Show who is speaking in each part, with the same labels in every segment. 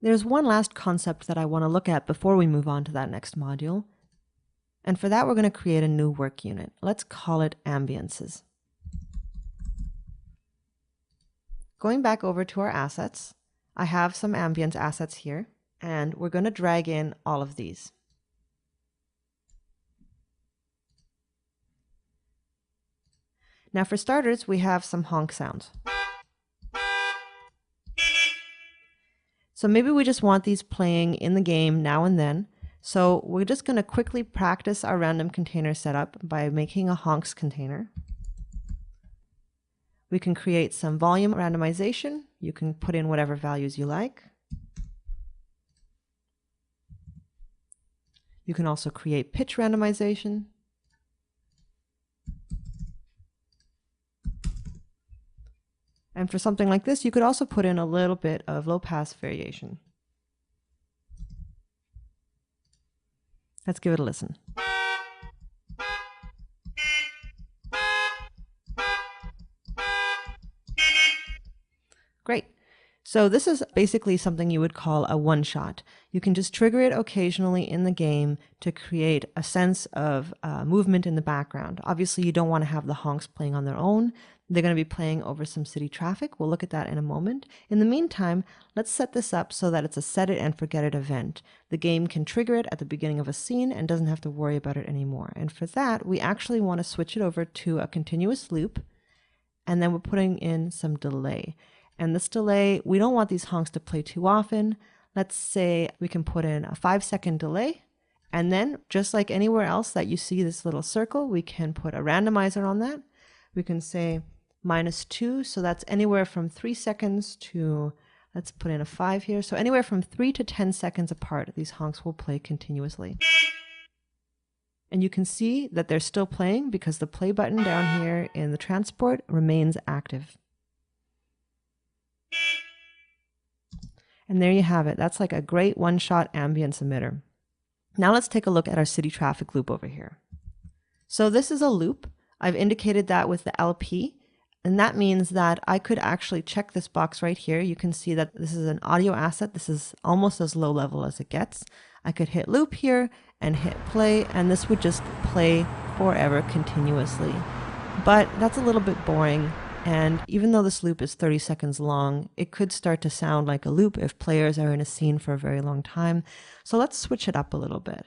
Speaker 1: There's one last concept that I want to look at before we move on to that next module. And for that, we're going to create a new work unit. Let's call it ambiences. Going back over to our assets, I have some ambience assets here, and we're going to drag in all of these. Now for starters, we have some honk sounds. So maybe we just want these playing in the game now and then. So we're just going to quickly practice our random container setup by making a honks container. We can create some volume randomization. You can put in whatever values you like. You can also create pitch randomization. And for something like this, you could also put in a little bit of low-pass variation. Let's give it a listen. Great. So this is basically something you would call a one-shot. You can just trigger it occasionally in the game to create a sense of movement in the background. Obviously, you don't want to have the honks playing on their own. They're going to be playing over some city traffic. We'll look at that in a moment. In the meantime, let's set this up so that it's a set it and forget it event. The game can trigger it at the beginning of a scene and doesn't have to worry about it anymore. And for that, we actually want to switch it over to a continuous loop, and then we're putting in some delay. And this delay, we don't want these honks to play too often. Let's say we can put in a 5-second delay. And then just like anywhere else that you see this little circle, we can put a randomizer on that. We can say -2. So that's anywhere from 3 seconds to, let's put in a 5 here. So anywhere from 3 to 10 seconds apart, these honks will play continuously. And you can see that they're still playing because the play button down here in the transport remains active. And there you have it. That's like a great one-shot ambience emitter. Now let's take a look at our city traffic loop over here. So this is a loop. I've indicated that with the LP, and that means that I could actually check this box right here. You can see that this is an audio asset. This is almost as low level as it gets. I could hit loop here and hit play, and this would just play forever continuously. But that's a little bit boring. And even though this loop is 30 seconds long, it could start to sound like a loop if players are in a scene for a very long time. So let's switch it up a little bit.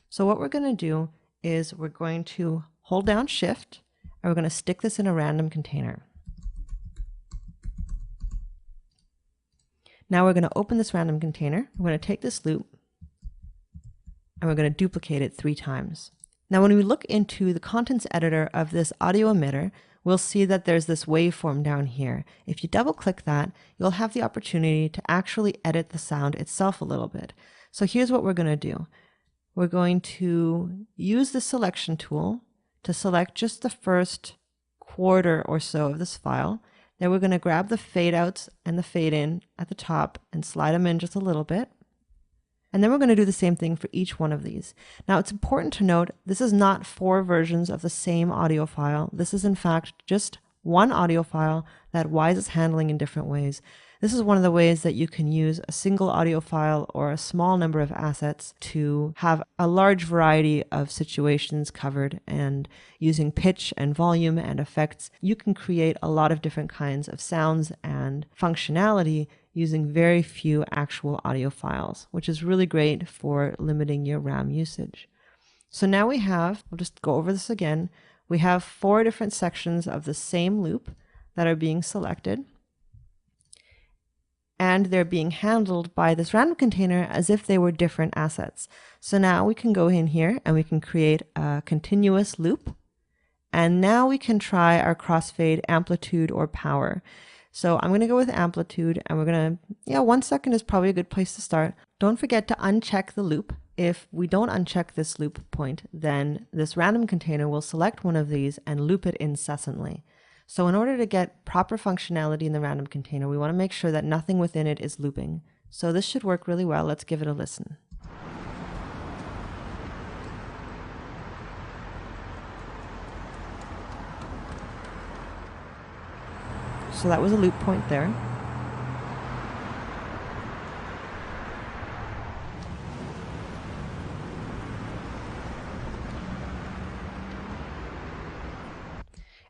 Speaker 1: So what we're going to do is we're going to hold down Shift, and we're going to stick this in a random container. Now we're going to open this random container. We're going to take this loop, and we're going to duplicate it 3 times. Now when we look into the contents editor of this audio emitter, we'll see that there's this waveform down here. If you double click that, you'll have the opportunity to actually edit the sound itself a little bit. So here's what we're going to do. We're going to use the selection tool to select just the first quarter or so of this file. Then we're going to grab the fade outs and the fade in at the top and slide them in just a little bit. And then we're going to do the same thing for each one of these. Now it's important to note, this is not 4 versions of the same audio file. This is in fact just one audio file that Wise is handling in different ways. This is one of the ways that you can use a single audio file or a small number of assets to have a large variety of situations covered, and using pitch and volume and effects, you can create a lot of different kinds of sounds and functionality using very few actual audio files, which is really great for limiting your RAM usage. So now we have, we'll just go over this again, we have 4 different sections of the same loop that are being selected, and they're being handled by this random container as if they were different assets. So now we can go in here and we can create a continuous loop, and now we can try our crossfade amplitude or power. So I'm going to go with amplitude, and we're going to, 1 second is probably a good place to start. Don't forget to uncheck the loop. If we don't uncheck this loop point, then this random container will select one of these and loop it incessantly. So in order to get proper functionality in the random container, we want to make sure that nothing within it is looping. So this should work really well. Let's give it a listen. So that was a loop point there.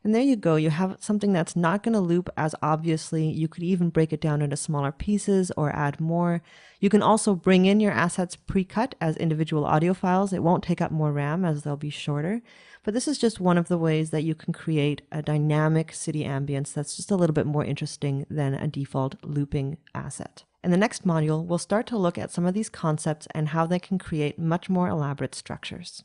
Speaker 1: And there you go. You have something that's not going to loop as obviously. You could even break it down into smaller pieces or add more. You can also bring in your assets pre-cut as individual audio files. It won't take up more RAM as they'll be shorter. But this is just one of the ways that you can create a dynamic city ambience that's just a little bit more interesting than a default looping asset. In the next module, we'll start to look at some of these concepts and how they can create much more elaborate structures.